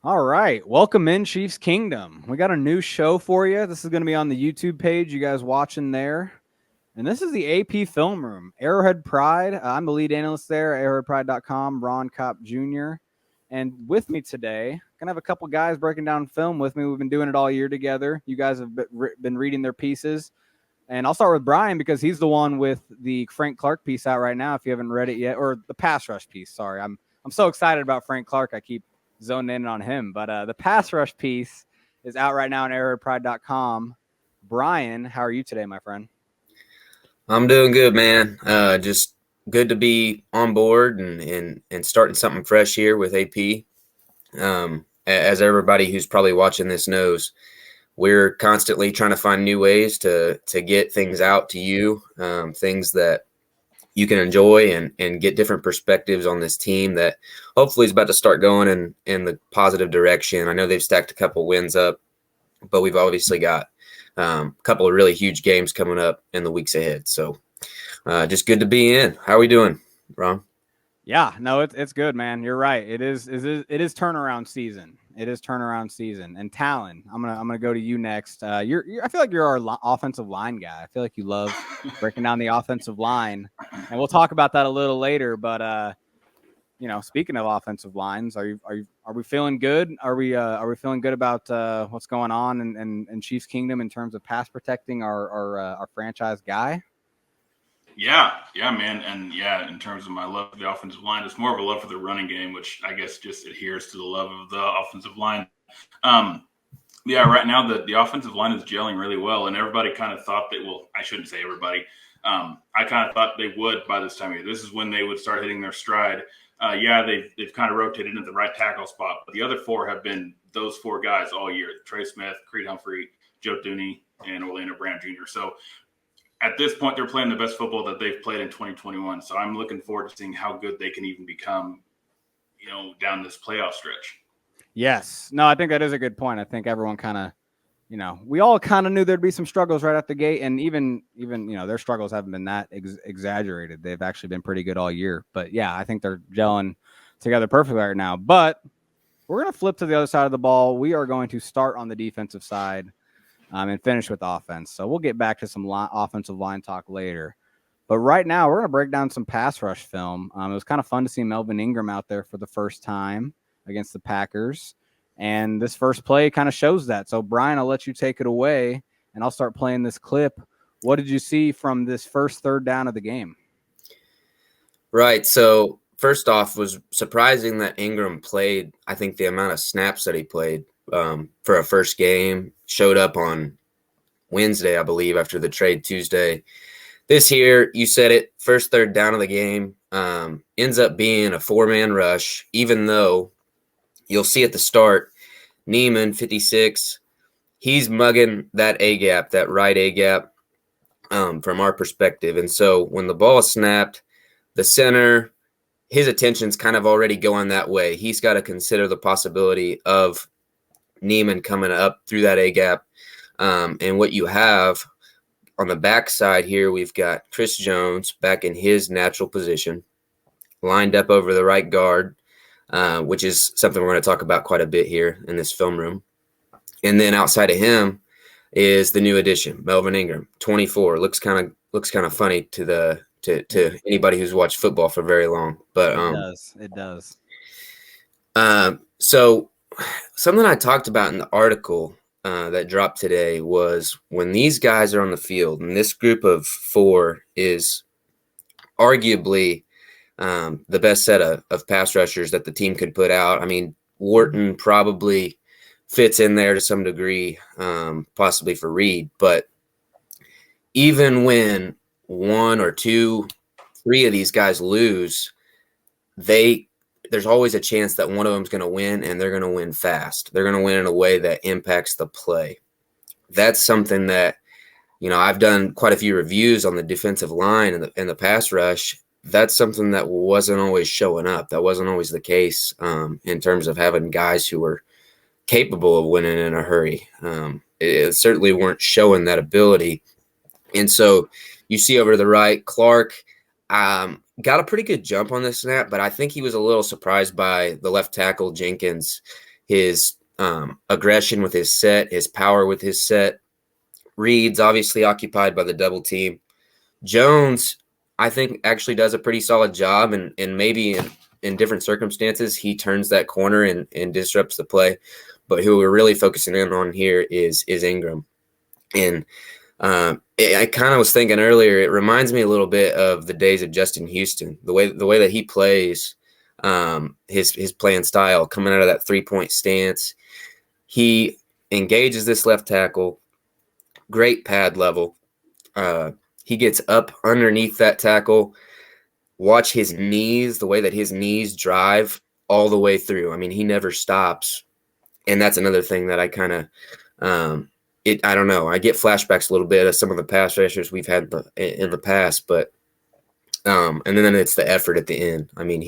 All right. Welcome in, Chiefs Kingdom. We got a new show for you. This is going to be on the YouTube page. You guys watching there. And this is the AP Film Room. Arrowhead Pride. I'm the lead analyst there, arrowheadpride.com, Ron Kopp Jr. And with me today, going to have a couple guys breaking down film with me. We've been doing it all year together. You guys have been reading their pieces. And I'll start with Bryan because he's the one with the Frank Clark piece out right now, if you haven't read it yet, or the pass rush piece. Sorry, I'm so excited about Frank Clark. I keep zoning in on him. But the pass rush piece is out right now on arrowheadpride.com. Bryan, how are you today, my friend? I'm doing good, man. Just good to be on board and starting something fresh here with AP. As everybody who's probably watching this knows, we're constantly trying to find new ways to get things out to you, things that you can enjoy and get different perspectives on this team that hopefully is about to start going in the positive direction. I know they've stacked a couple wins up, but we've obviously got a couple of really huge games coming up in the weeks ahead. So just good to be in. How are we doing, Ron? Yeah, no, it's good, man. You're right. It is turnaround season. It is turnaround season. And Talon, I'm gonna go to you next. I feel like you're our offensive line guy. I feel like you love breaking down the offensive line, and we'll talk about that a little later. But speaking of offensive lines, are we feeling good? Are we feeling good about what's going on in Chiefs Kingdom in terms of pass protecting our franchise guy? Yeah, man. And yeah, in terms of my love for the offensive line, it's more of a love for the running game, which I guess just adheres to the love of the offensive line. Right now the offensive line is gelling really well, and everybody kind of thought that, well, I shouldn't say everybody. I kind of thought they would by this time of year. This is when they would start hitting their stride. They've kind of rotated into the right tackle spot, but the other four have been those four guys all year: Trey Smith, Creed Humphrey, Joe Dooney, and Orlando Brown Jr. So at this point, they're playing the best football that they've played in 2021. So I'm looking forward to seeing how good they can even become, down this playoff stretch. Yes. No, I think that is a good point. I think everyone kind of, we all kind of knew there'd be some struggles right out the gate. And even their struggles haven't been that exaggerated. They've actually been pretty good all year. But yeah, I think they're gelling together perfectly right now. But we're going to flip to the other side of the ball. We are going to start on the defensive side. And finish with offense. So we'll get back to some offensive line talk later. But right now, we're going to break down some pass rush film. It was kind of fun to see Melvin Ingram out there for the first time against the Packers. And this first play kind of shows that. So, Bryan, I'll let you take it away, and I'll start playing this clip. What did you see from this first third down of the game? Right. So, first off, was surprising that Ingram played, I think, the amount of snaps that he played for a first game. Showed up on Wednesday, I believe, after the trade Tuesday. This here, you said it, first third down of the game, ends up being a four-man rush, even though you'll see at the start, Neiman, 56, he's mugging that A-gap, that right A-gap from our perspective. And so when the ball is snapped, the center, his attention's kind of already going that way. He's got to consider the possibility of Neiman coming up through that A-gap. And what you have on the backside here, we've got Chris Jones back in his natural position, lined up over the right guard, which is something we're going to talk about quite a bit here in this film room. And then outside of him is the new addition, Melvin Ingram, 24. Looks kind of funny to anybody who's watched football for very long. But It does. So something I talked about in the article that dropped today was when these guys are on the field, and this group of four is arguably the best set of pass rushers that the team could put out. I mean, Wharton probably fits in there to some degree, possibly for Reed. But even when one or two, three of these guys lose, there's always a chance that one of them is going to win, and they're going to win fast. They're going to win in a way that impacts the play. That's something that, I've done quite a few reviews on the defensive line and the pass rush. That's something that wasn't always showing up. That wasn't always the case in terms of having guys who were capable of winning in a hurry. It certainly weren't showing that ability. And so you see over to the right, Clark got a pretty good jump on this snap, but I think he was a little surprised by the left tackle, Jenkins, his aggression with his set, his power with his set. Reed's obviously occupied by the double team. Jones, I think, actually does a pretty solid job, and maybe in different circumstances, he turns that corner and disrupts the play. But who we're really focusing in on here is Ingram. And I kind of was thinking earlier, it reminds me a little bit of the days of Justin Houston, the way that he plays, his playing style, coming out of that 3-point stance. He engages this left tackle, great pad level. He gets up underneath that tackle. Watch his knees, the way that his knees drive all the way through. I mean, he never stops. And that's another thing that I kind of I don't know. I get flashbacks a little bit of some of the pass rushers we've had in the past, but and then it's the effort at the end. I mean,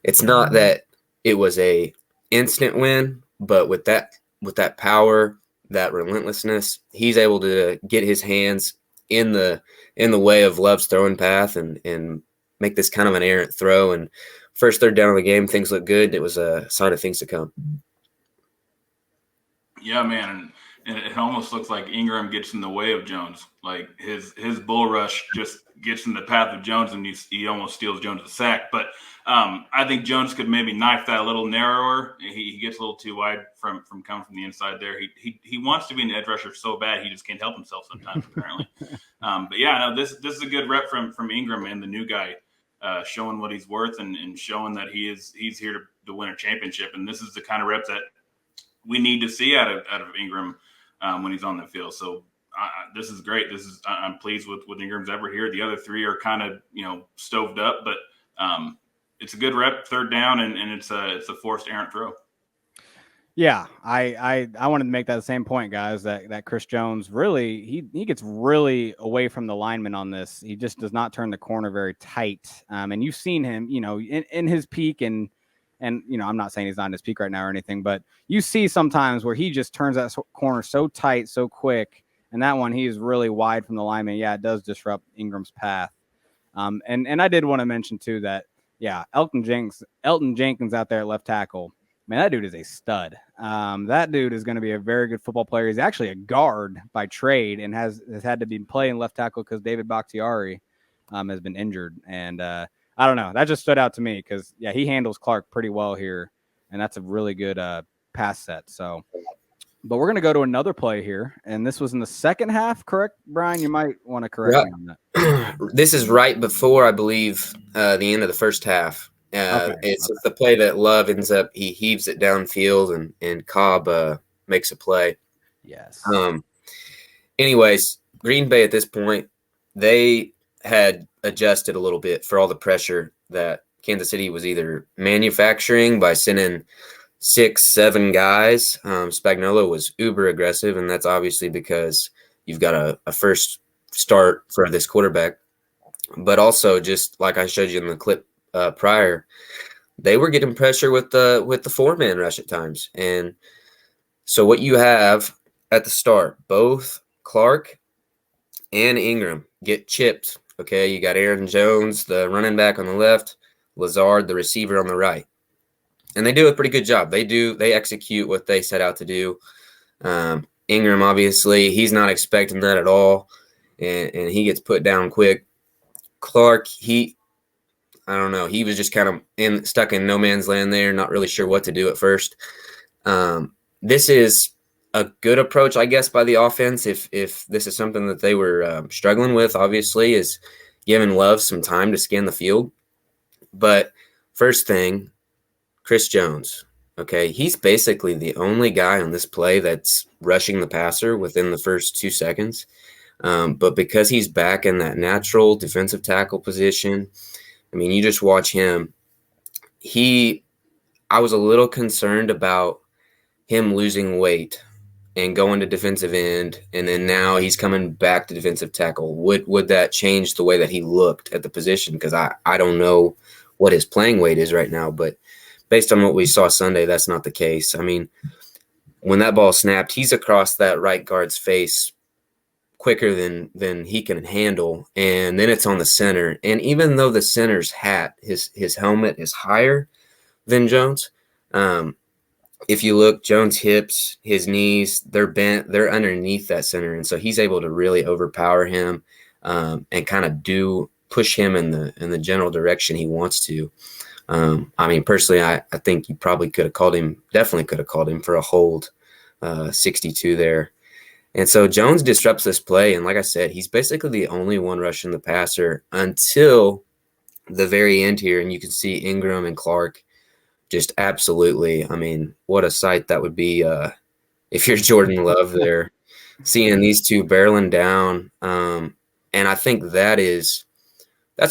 it's not that it was a instant win, but with that power, that relentlessness, he's able to get his hands in the way of Love's throwing path and make this kind of an errant throw. And first third down of the game, things look good. It was a sign of things to come. Yeah, man. And it almost looks like Ingram gets in the way of Jones. Like his bull rush just gets in the path of Jones, and he almost steals Jones the sack. But I think Jones could maybe knife that a little narrower. He gets a little too wide from coming from the inside there. He wants to be an edge rusher so bad, he just can't help himself sometimes, apparently. But yeah, no, this is a good rep from Ingram and the new guy, showing what he's worth and showing that he's here to win a championship. And this is the kind of reps that we need to see out of Ingram when he's on the field. So this is great. I'm pleased with Ingram's effort here. The other three are kind of stoved up, but it's a good rep, third down, and it's a forced errant throw. Yeah, I wanted to make that same point, guys, that Chris Jones really he gets really away from the lineman on this. He just does not turn the corner very tight. And you've seen him, in his peak and I'm not saying he's not in his peak right now or anything, but you see sometimes where he just turns that corner so tight, so quick. And that one, he is really wide from the lineman. Yeah, it does disrupt Ingram's path. And I did want to mention too that, yeah, Elton Jenkins out there at left tackle, man, that dude is a stud. That dude is going to be a very good football player. He's actually a guard by trade and has had to be playing left tackle because David Bakhtiari has been injured. And I don't know. That just stood out to me because, yeah, he handles Clark pretty well here, and that's a really good pass set. So, but we're going to go to another play here, and this was in the second half, correct, Brian? You might want to correct me on that. This is right before, I believe, the end of the first half. It's the play that Love ends up, he heaves it downfield, and Cobb makes a play. Yes. Anyways, Green Bay at this point, they had adjusted a little bit for all the pressure that Kansas City was either manufacturing by sending 6-7 guys. Spagnuolo was uber aggressive, and that's obviously because you've got a first start for this quarterback. But also, just like I showed you in the clip prior, they were getting pressure with the 4-man rush at times. And so what you have at the start, both Clark and Ingram get chipped. Okay, you got Aaron Jones, the running back on the left, Lazard, the receiver on the right. And they do a pretty good job. They execute what they set out to do. Ingram, obviously, he's not expecting that at all. And he gets put down quick. Clark, I don't know. He was just kind of stuck in no man's land there, not really sure what to do at first. This is a good approach, I guess, by the offense. If this is something that they were struggling with, obviously, is giving Love some time to scan the field. But first thing, Chris Jones, okay, he's basically the only guy on this play that's rushing the passer within the first 2 seconds. But because he's back in that natural defensive tackle position, I mean, you just watch him. I was a little concerned about him losing weight and going to defensive end, and then now he's coming back to defensive tackle. Would that change the way that he looked at the position? Because I don't know what his playing weight is right now, but based on what we saw Sunday, that's not the case. I mean, when that ball snapped, he's across that right guard's face quicker than he can handle, and then it's on the center. And even though the center's hat, his helmet is higher than Jones, if you look, Jones' hips, his knees, they're bent, they're underneath that center. And so he's able to really overpower him and kind of push him in the general direction he wants to. I mean, personally, I think you probably definitely could have called him for a hold 62 there. And so Jones disrupts this play. And like I said, he's basically the only one rushing the passer until the very end here. And you can see Ingram and Clark just absolutely, I mean, what a sight that would be if you're Jordan Love there, seeing these two barreling down. And I think that's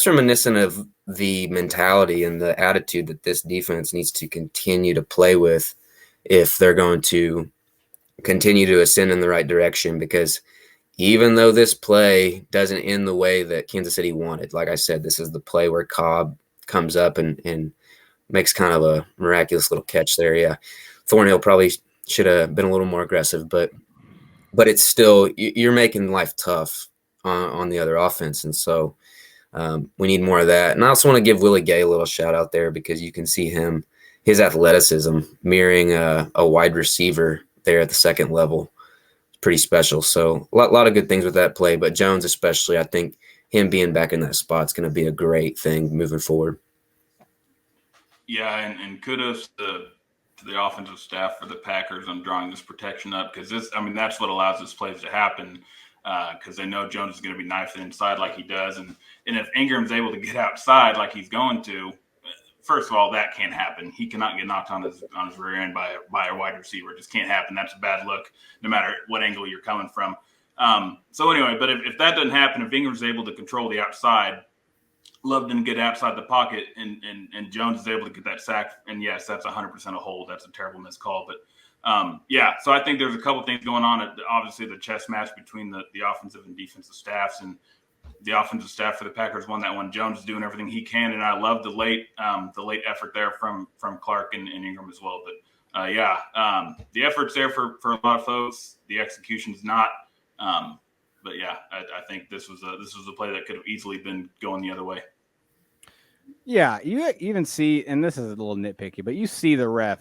reminiscent of the mentality and the attitude that this defense needs to continue to play with if they're going to continue to ascend in the right direction, because even though this play doesn't end the way that Kansas City wanted, like I said, this is the play where Cobb comes up and makes kind of a miraculous little catch there. Yeah, Thornhill probably should have been a little more aggressive, but it's still, you're making life tough on the other offense. And so we need more of that. And I also want to give Willie Gay a little shout out there, because you can see his athleticism mirroring a wide receiver there at the second level. It's pretty special. So a lot of good things with that play, but Jones especially, I think him being back in that spot is going to be a great thing moving forward. Yeah, and kudos to the offensive staff for the Packers on drawing this protection up, because that's what allows this plays to happen, because they know Jones is going to be knifing inside like he does, and if Ingram's able to get outside like he's going to, first of all, that can't happen. He cannot get knocked on his rear end by a wide receiver. It just can't happen. That's a bad look, no matter what angle you're coming from. So anyway, but if that doesn't happen, if Ingram's able to control the outside, Love didn't get outside the pocket, and Jones is able to get that sack. And yes, that's 100% a hold. That's a terrible missed call. But so I think there's a couple things going on. Obviously, the chess match between the offensive and defensive staffs, and the offensive staff for the Packers won that one. Jones is doing everything he can, and I love the late effort there from Clark and Ingram as well. But the effort's there for a lot of folks. The execution's not. But yeah, I think this was a play that could have easily been going the other way. Yeah, you even see, and this is a little nitpicky, but you see the ref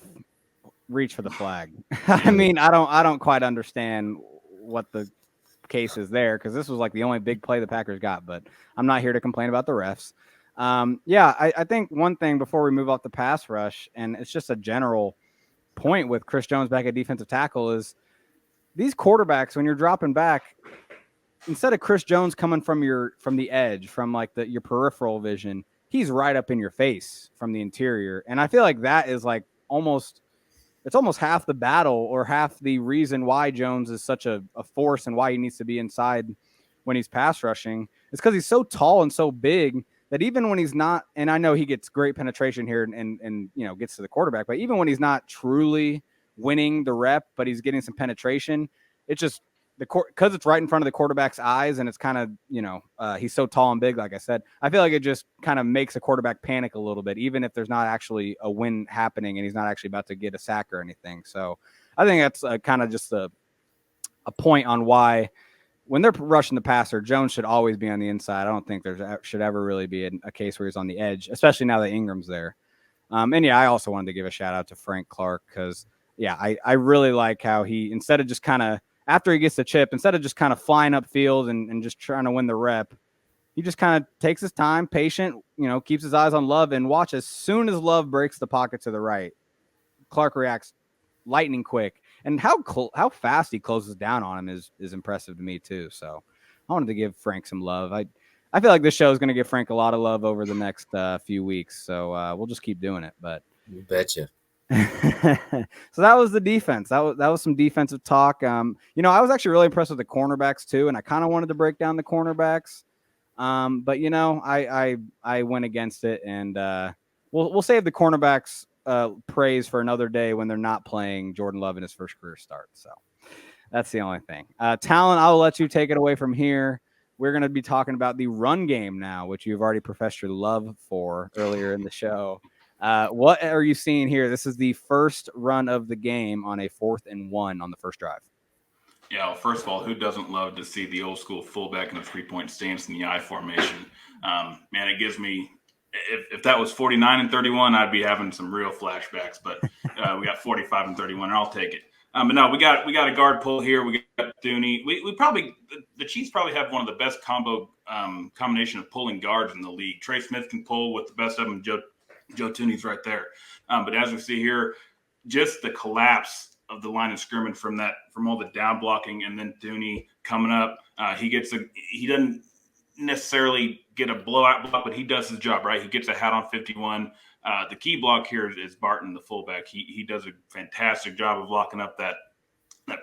reach for the flag. I mean, I don't quite understand what the case is there, because this was like the only big play the Packers got. But I'm not here to complain about the refs. I think one thing before we move off the pass rush, and it's just a general point with Chris Jones back at defensive tackle, is these quarterbacks, when you're dropping back, instead of Chris Jones coming from the edge, from like your peripheral vision, he's right up in your face from the interior. And I feel like that is like almost half the battle, or half the reason why Jones is such a force and why he needs to be inside when he's pass rushing. It's because he's so tall and so big that even when he's not, and I know he gets great penetration here and gets to the quarterback, but even when he's not truly winning the rep, but he's getting some penetration, it's just because it's right in front of the quarterback's eyes, and it's kind of, he's so tall and big, like I said, I feel like it just kind of makes a quarterback panic a little bit, even if there's not actually a win happening and he's not actually about to get a sack or anything. So I think that's kind of just a point on why when they're rushing the passer, Jones should always be on the inside. I don't think there should ever really be a case where he's on the edge, especially now that Ingram's there. I also wanted to give a shout out to Frank Clark, because I really like how he, instead of just kind of, after he gets the chip, instead of just kind of flying upfield and just trying to win the rep, he just kind of takes his time, patient, keeps his eyes on Love, and watch, as soon as Love breaks the pocket to the right, Clark reacts lightning quick. And how fast he closes down on him is impressive to me too. So I wanted to give Frank some love. I feel like this show is going to give Frank a lot of love over the next few weeks. So we'll just keep doing it. But you betcha. So that was the defense. That was some defensive talk. I was actually really impressed with the cornerbacks too, and I kind of wanted to break down the cornerbacks. But I went against it, and we'll save the cornerbacks praise for another day when they're not playing Jordan Love in his first career start. So that's the only thing. Talon, I'll let you take it away from here. We're going to be talking about the run game now, which you've already professed your love for earlier in the show. What are you seeing here? This is the first run of the game on a 4th and 1 on the first drive. Yeah, well, first of all, who doesn't love to see the old school fullback in a 3-point stance in the I formation? Man, it gives me if that was 49-31, I'd be having some real flashbacks. But we got 45-31, and I'll take it. But no, we got a guard pull here. We got Thuney. We probably the Chiefs probably have one of the best combination of pulling guards in the league. Trey Smith can pull with the best of them. Joe Thuney's right there. But as we see here, just the collapse of the line of scrimmage from all the down blocking, and then Thuney coming up. He doesn't necessarily get a blowout block, but he does his job, right? He gets a hat on 51. The key block here is Barton, the fullback. He does a fantastic job of locking up that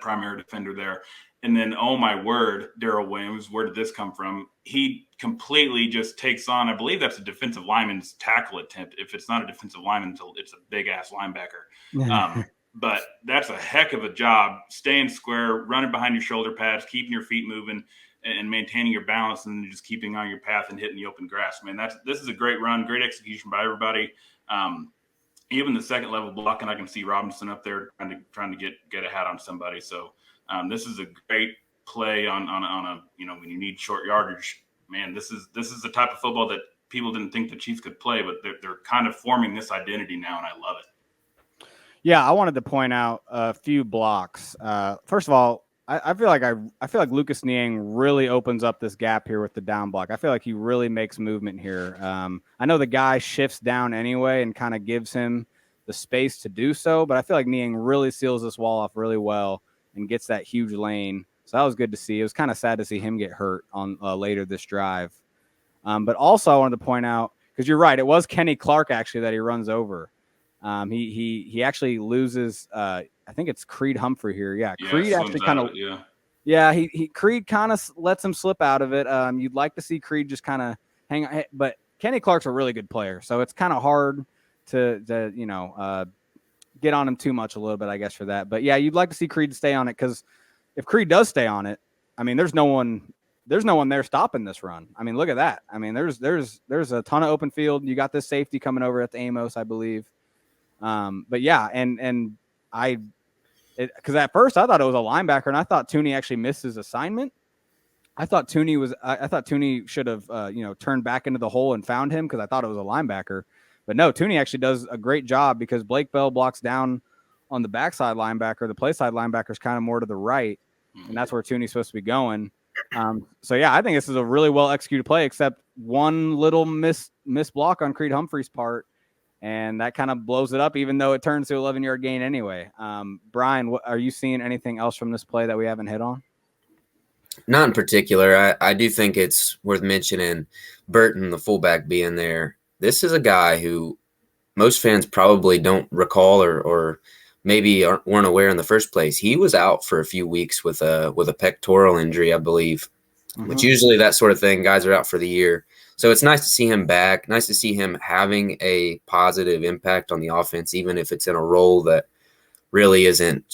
primary defender there. And then, oh my word, Darrell Williams, where did this come from? He completely just takes on, I believe that's a defensive lineman's tackle attempt. If it's not a defensive lineman, it's a big-ass linebacker. But that's a heck of a job, staying square, running behind your shoulder pads, keeping your feet moving, and maintaining your balance, and just keeping on your path and hitting the open grass. Man, this is a great run, great execution by everybody. Even the second level blocking, I can see Robinson up there trying to get a hat on somebody. So this is a great play on a when you need short yardage. Man, this is the type of football that people didn't think the Chiefs could play, but they're kind of forming this identity now, and I love it. Yeah, I wanted to point out a few blocks. First of all, I feel like Lucas Niang really opens up this gap here with the down block. I feel like he really makes movement here. I know the guy shifts down anyway and kind of gives him the space to do so, but I feel like Niang really seals this wall off really well and gets that huge lane. So that was good to see. It was kind of sad to see him get hurt on later this drive. But also I wanted to point out, because you're right, it was Kenny Clark actually that he runs over. He actually loses. I think it's Creed Humphrey here. Yeah, Creed actually kind of. Yeah, Creed kind of lets him slip out of it. You'd like to see Creed just kind of hang on, but Kenny Clark's a really good player, so it's kind of hard to get on him too much a little bit, I guess, for that. But yeah, you'd like to see Creed stay on it, because if Creed does stay on it, I mean, there's no one there stopping this run. I mebecause look at that. I mean, there's a ton of open field. You got this safety coming over at the Amos, I believe. But yeah, and because at first I thought it was a linebacker, and I thought Thuney actually missed his assignment. I thought Thuney should have turned back into the hole and found him, because I thought it was a linebacker. But no, Thuney actually does a great job, because Blake Bell blocks down on the backside linebacker. The play side linebacker is kind of more to the right, and that's where Thuney's supposed to be going. So yeah, I think this is a really well executed play, except one little miss block on Creed Humphrey's part. And that kind of blows it up, even though it turns to 11-yard gain anyway. Brian, are you seeing anything else from this play that we haven't hit on? Not in particular. I do think it's worth mentioning Burton, the fullback, being there. This is a guy who most fans probably don't recall or maybe weren't aware in the first place. He was out for a few weeks with a pectoral injury, I believe, which usually that sort of thing, guys are out for the year. So it's nice to see him back, nice to see him having a positive impact on the offense, even if it's in a role that really isn't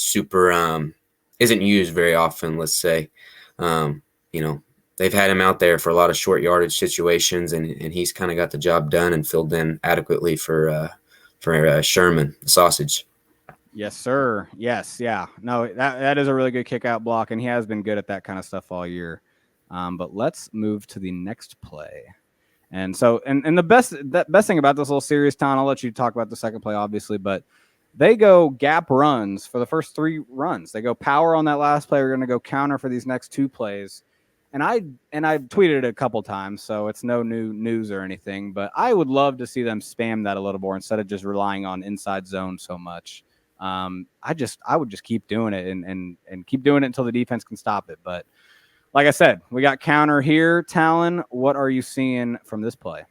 isn't used very often, let's say. They've had him out there for a lot of short yardage situations, and he's kind of got the job done and filled in adequately for Sherman, the sausage. Yes, sir. Yes. Yeah. No, that is a really good kick out block, and he has been good at that kind of stuff all year. But let's move to the next play. And so, and the best thing about this little series, Tom, I'll let you talk about the second play, obviously, but they go gap runs for the first three runs. They go power on that last play. We're going to go counter for these next two plays. And I tweeted it a couple times, so it's no new news or anything, but I would love to see them spam that a little more instead of just relying on inside zone so much. I would just keep doing it and keep doing it until the defense can stop it. But like I said, we got counter here. Talon, what are you seeing from this play?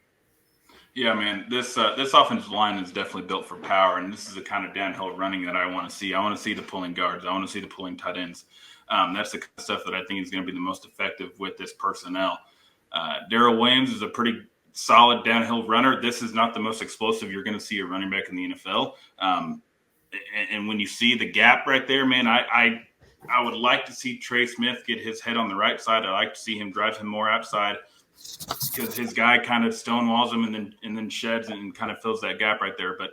Yeah, man, this offensive line is definitely built for power, and this is the kind of downhill running that I want to see. I want to see the pulling guards. I want to see the pulling tight ends. That's the kind of stuff that I think is going to be the most effective with this personnel. Darrell Williams is a pretty solid downhill runner. This is not the most explosive you're going to see a running back in the NFL. And when you see the gap right there, man, I would like to see Trey Smith get his head on the right side. I like to see him drive him more outside, because his guy kind of stonewalls him and then sheds and kind of fills that gap right there. But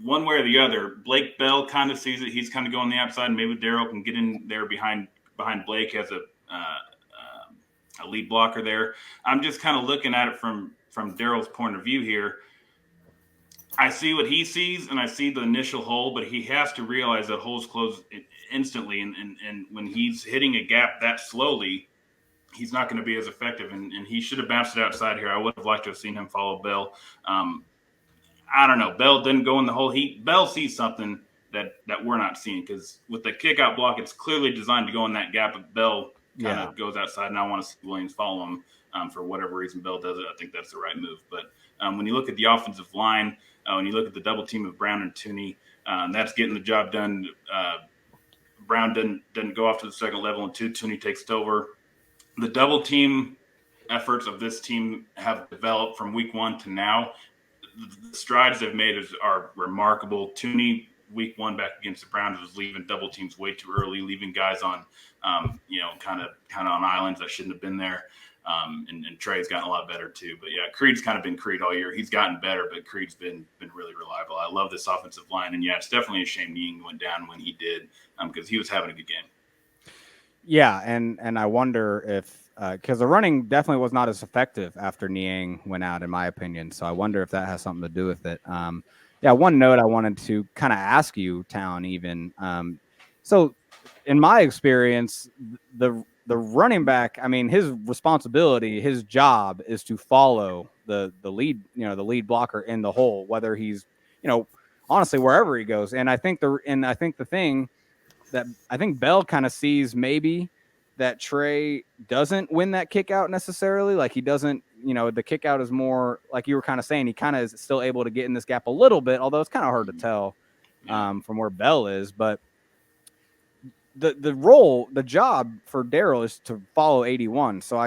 one way or the other, Blake Bell kind of sees it. He's kind of going the outside, and maybe Darrell can get in there behind Blake as a a lead blocker there. I'm just kind of looking at it from Daryl's point of view here. I see what he sees, and I see the initial hole, but he has to realize that holes close instantly, and when he's hitting a gap that slowly, he's not going to be as effective, and he should have bounced it outside here. I would have liked to have seen him follow Bell. I don't know. Bell didn't go in the hole. Bell sees something that we're not seeing, because with the kick out block, it's clearly designed to go in that gap, but Bell kind of goes outside, and I want to see Williams follow him. For whatever reason Bell does it, I think that's the right move. But when you look at the offensive line, when you look at the double team of Brown and Tooney, that's getting the job done. Brown didn't go off to the second level, and Tooney takes it over. The double team efforts of this team have developed from week 1 to now. The strides they've made are remarkable. Tooney, week 1 back against the Browns, was leaving double teams way too early, leaving guys on, kind of on islands that shouldn't have been there. And Trey's gotten a lot better too. But yeah, Creed's kind of been Creed all year. He's gotten better, but Creed's been really reliable. I love this offensive line, and yeah, it's definitely a shame Niang went down when he did, because he was having a good game. Yeah, and I wonder if because the running definitely was not as effective after Niang went out, in my opinion. So I wonder if that has something to do with it. Yeah, one note I wanted to kind of ask you, Talon, even. So in my experience, the running back, I mean, his responsibility, his job is to follow the lead, the lead blocker in the hole, whether he's, honestly, wherever he goes. And I think the thing that I think Bell kind of sees maybe that Trey doesn't win that kick out necessarily. Like he doesn't, the kick out is more like you were kind of saying, he kind of is still able to get in this gap a little bit, although it's kind of hard to tell from where Bell is. But the job for Darryl is to follow 81. So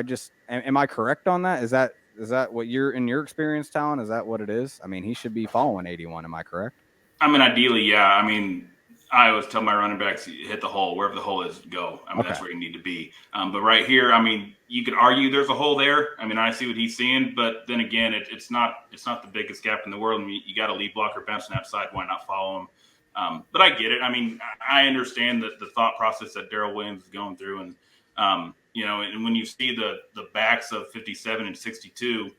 am I correct on that? Is that what you're, in your experience, Talon? Is that what it is? I mean, he should be following 81. Am I correct? I mean, ideally, yeah. I mean, I always tell my running backs, hit the hole. Wherever the hole is, go. I mean, That's where you need to be. But right here, I mean, you could argue there's a hole there. I mean, I see what he's seeing, but then again, it's not the biggest gap in the world. I mean, you got a lead blocker bouncing outside. Why not follow him? But I get it. I mean, I understand the thought process that Darrell Williams is going through. And, and when you see the backs of 57 and 62,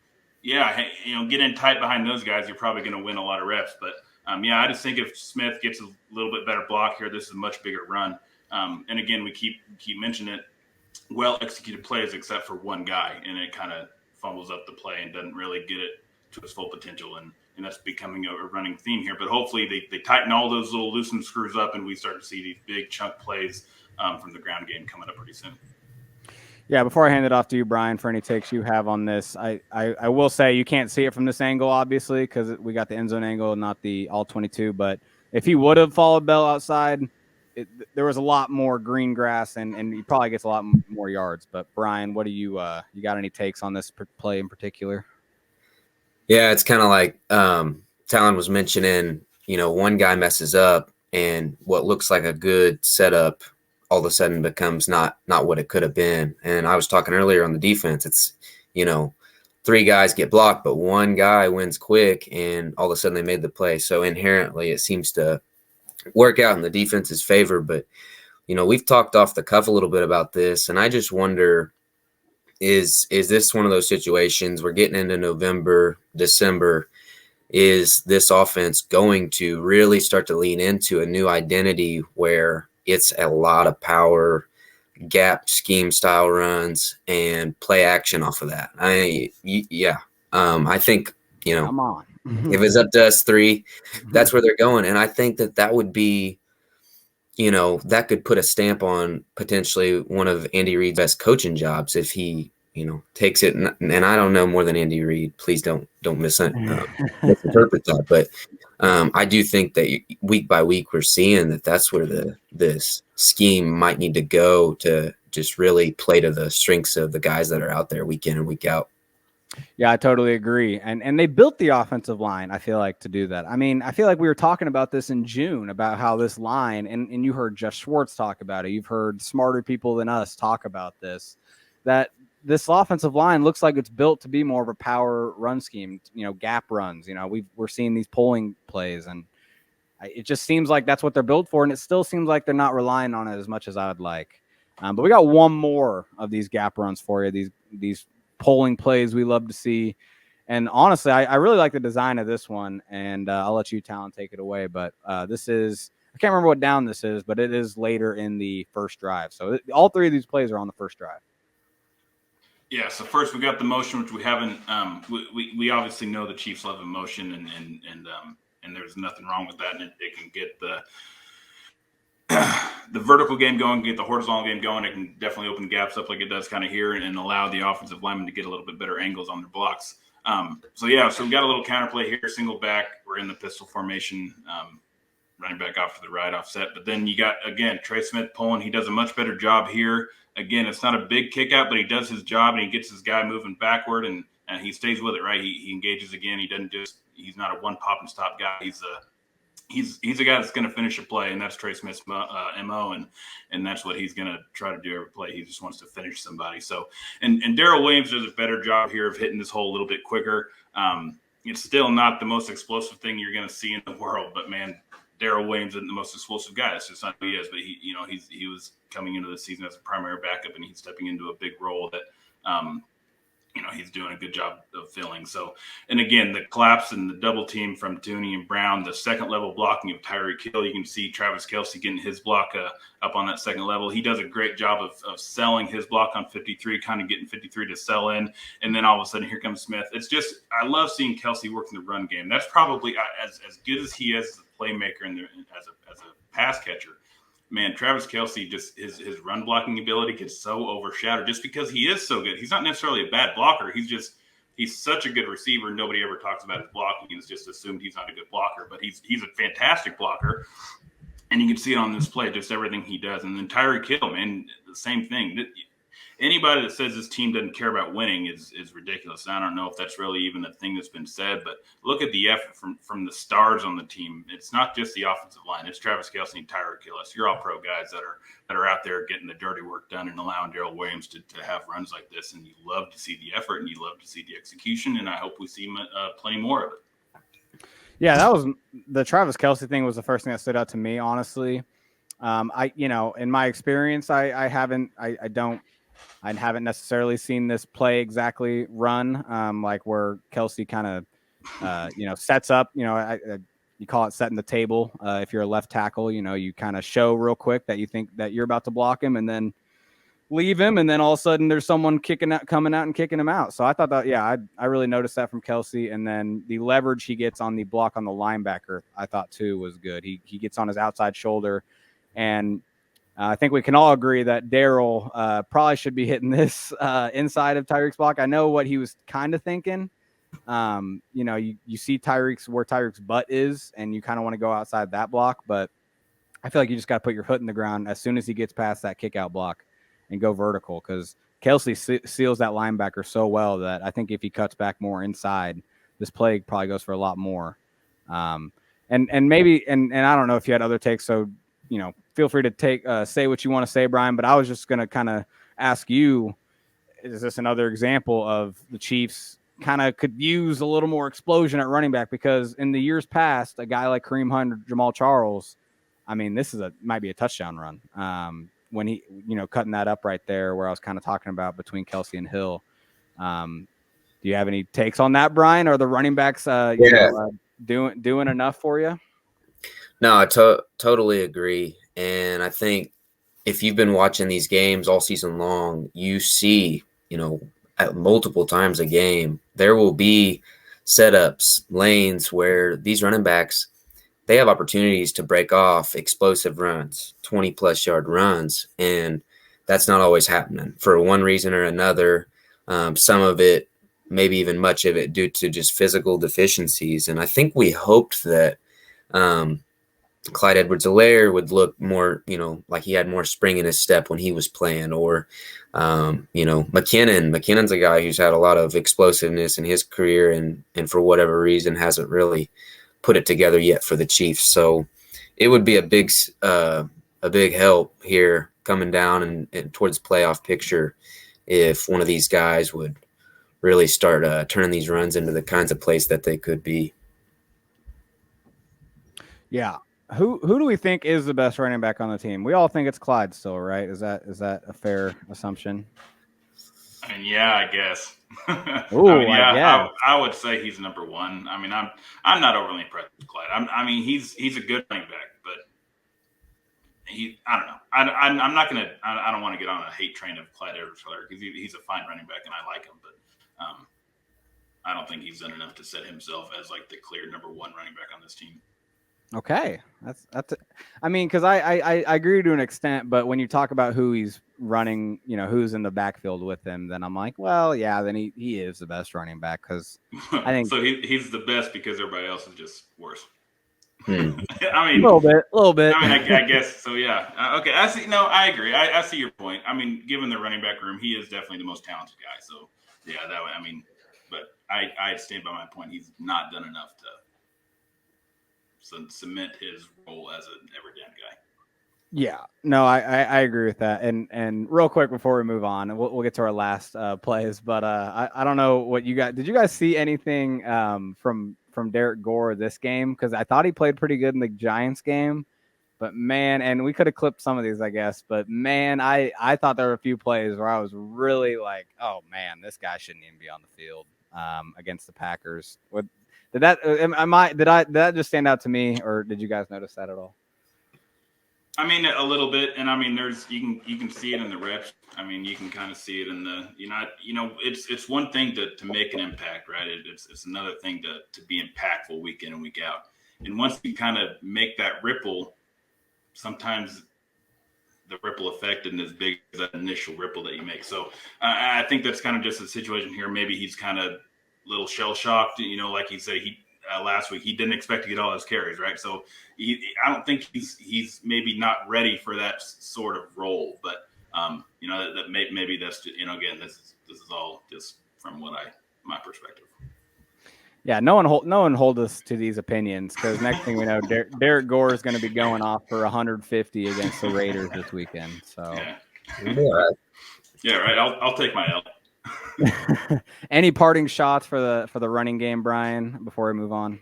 yeah, get in tight behind those guys, you're probably going to win a lot of reps. But, I just think if Smith gets a little bit better block here, this is a much bigger run. And again, we keep mentioning it, well-executed plays except for one guy, and it kind of fumbles up the play and doesn't really get it to its full potential. And that's becoming a running theme here. But hopefully they tighten all those little loosened screws up, and we start to see these big chunk plays from the ground game coming up pretty soon. Yeah, before I hand it off to you, Bryan, for any takes you have on this, I will say you can't see it from this angle, obviously, because we got the end zone angle, not the all 22. But if he would have followed Bell outside, there was a lot more green grass, and he probably gets a lot more yards. But Bryan, what do you got any takes on this play in particular? Yeah, it's kind of like Talon was mentioning, one guy messes up and what looks like a good setup all of a sudden becomes not what it could have been. And I was talking earlier on the defense, it's, 3 guys get blocked, but one guy wins quick and all of a sudden they made the play. So inherently it seems to work out in the defense's favor. But, we've talked off the cuff a little bit about this, and I just wonder, is this one of those situations we're getting into November, December? Is this offense going to really start to lean into a new identity where it's a lot of power, gap scheme style runs, and play action off of that? I think, Come on. if it's up to us 3, that's where they're going. And I think that would be, that could put a stamp on potentially one of Andy Reid's best coaching jobs if he, takes it. And I don't know more than Andy Reid. Please don't misinterpret that. But I do think that week by week we're seeing that's where this scheme might need to go to just really play to the strengths of the guys that are out there week in and week out. Yeah, I totally agree. And they built the offensive line, I feel like, to do that. I mean, I feel like we were talking about this in June about how this line, and you heard Jeff Schwartz talk about it. You've heard smarter people than us talk about this, that this offensive line looks like it's built to be more of a power run scheme, gap runs. We're seeing these pulling plays, and it just seems like that's what they're built for. And it still seems like they're not relying on it as much as I would like. But we got one more of these gap runs for you. These pulling plays we love to see. And honestly, I really like the design of this one, and I'll let you, Talon, take it away. But this is – I can't remember what down this is, but it is later in the first drive. So all three of these plays are on the first drive. Yeah, so first we got the motion, which we haven't we obviously know the Chiefs love the motion, and there's nothing wrong with that, and it can get the vertical game going, get the horizontal game going. It can definitely open gaps up like it does kind of here and allow the offensive linemen to get a little bit better angles on their blocks. So we got a little counterplay here, single back. We're in the pistol formation, running back off to the right offset. But then you got, again, Trey Smith pulling. He does a much better job here. Again, it's not a big kick out, but he does his job, and he gets his guy moving backward, and he stays with it, right? He engages again. He's not a one pop and stop guy. He's a guy that's going to finish a play, and that's Trey Smith's MO, and that's what he's going to try to do every play. He just wants to finish somebody. So, and Darrell Williams does a better job here of hitting this hole a little bit quicker. It's still not the most explosive thing you're going to see in the world, but man, Darrell Williams isn't the most explosive guy. That's just not who he is. But he was coming into the season as a primary backup, and he's stepping into a big role that he's doing a good job of filling. So, and again, the collapse and the double team from Dooney and Brown, the second level blocking of Tyreek Hill, you can see Travis Kelce getting his block up on that second level. He does a great job of selling his block on 53, kind of getting 53 to sell in. And then all of a sudden, here comes Smith. It's just, I love seeing Kelce work in the run game. That's probably as good as he is as a playmaker and as a pass catcher. Man, Travis Kelce, just his run blocking ability gets so overshadowed just because he is so good. He's not necessarily a bad blocker. He's such a good receiver. Nobody ever talks about his blocking. It's just assumed he's not a good blocker, but he's a fantastic blocker. And you can see it on this play, just everything he does. And then Tyreek Hill, man, the same thing. Anybody that says this team doesn't care about winning is ridiculous. I don't know if that's really even a thing that's been said, but look at the effort from the stars on the team. It's not just the offensive line. It's Travis Kelce and Tyreek Hill. You're all pro guys that are out there getting the dirty work done and allowing Darrell Williams to have runs like this. And you love to see the effort and you love to see the execution. And I hope we see plenty more of it. Yeah, that was the Travis Kelce thing was the first thing that stood out to me, honestly. In my experience, I haven't necessarily seen this play exactly run, like where Kelce kind of, sets up, you call it setting the table. If you're a left tackle, you kind of show real quick that you think that you're about to block him and then leave him. And then all of a sudden there's someone coming out and kicking him out. So I thought that, I really noticed that from Kelce. And then the leverage he gets on the block on the linebacker, I thought too was good. He gets on his outside shoulder, and I think we can all agree that Darrell probably should be hitting this inside of Tyreek's block. I know what he was kind of thinking. You see where Tyreek's butt is, and you kind of want to go outside that block. But I feel like you just got to put your foot in the ground as soon as he gets past that kick out block and go vertical, because Kelce seals that linebacker so well that I think if he cuts back more inside, this play probably goes for a lot more. And maybe I don't know if you had other takes, so feel free to say what you want to say, Bryan, but I was just going to kind of ask you, is this another example of the Chiefs kind of could use a little more explosion at running back? Because in the years past, a guy like Kareem Hunt or Jamal Charles, I mean, this might be a touchdown run. When he, cutting that up right there where I was kind of talking about between Kelce and Hill. Do you have any takes on that, Bryan? Are the running backs doing enough for you? No, I totally agree. And I think if you've been watching these games all season long, you see, at multiple times a game, there will be setups, lanes where these running backs, they have opportunities to break off explosive runs, 20-plus yard runs, and that's not always happening for one reason or another. Some of it, maybe even much of it, due to just physical deficiencies. And I think we hoped that Clyde Edwards-Helaire would look more, like he had more spring in his step when he was playing, or, McKinnon's a guy who's had a lot of explosiveness in his career and for whatever reason hasn't really put it together yet for the Chiefs. So it would be a big help here coming down and towards the playoff picture if one of these guys would really start turning these runs into the kinds of plays that they could be. Yeah. Who do we think is the best running back on the team? We all think it's Clyde still, right? Is that a fair assumption? I mean, yeah, I guess. Ooh, I mean, yeah, I guess. I would say he's number one. I mean, I'm not overly impressed with Clyde. I mean, he's a good running back, but I don't know. I'm not gonna. I don't want to get on a hate train of Clyde Edwards-Helaire because he's a fine running back and I like him, but I don't think he's done enough to set himself as like the clear number one running back on this team. Okay, that's. I mean, because I agree to an extent, but when you talk about who he's running, who's in the backfield with him, then I'm like, well, yeah, then he is the best running back because I think so. He's the best because everybody else is just worse. Hmm. I mean, a little bit. I mean, I guess so. Yeah. Okay. I see. No, I agree. I see your point. I mean, given the running back room, he is definitely the most talented guy. So yeah, that way. I mean, but I stand by my point. He's not done enough to cement his role as an every down guy. Yeah, no, I agree with that. And real quick before we move on, we'll get to our last plays. But I don't know what you got. Did you guys see anything from Derek Gore this game? Because I thought he played pretty good in the Giants game. But man, and we could have clipped some of these, I guess. But man, I thought there were a few plays where I was really like, oh man, this guy shouldn't even be on the field against the Packers. Did that just stand out to me, or did you guys notice that at all? I mean, a little bit, and I mean, you can see it in the reps. I mean, you can kind of see it in the it's one thing to make an impact, right? It's another thing to be impactful week in and week out. And once you kind of make that ripple, sometimes the ripple effect isn't as big as that initial ripple that you make. So I think that's kind of just the situation here. Maybe he's kind of a little shell shocked, like he said, last week, he didn't expect to get all his carries, right? So I don't think he's maybe not ready for that sort of role, but that maybe that's again, this is all just from my perspective. Yeah, no one hold us to these opinions because next thing we know, Derek Gore is going to be going off for 150 against the Raiders this weekend. So yeah, right. I'll take my L. Any parting shots for the running game, Brian, before we move on?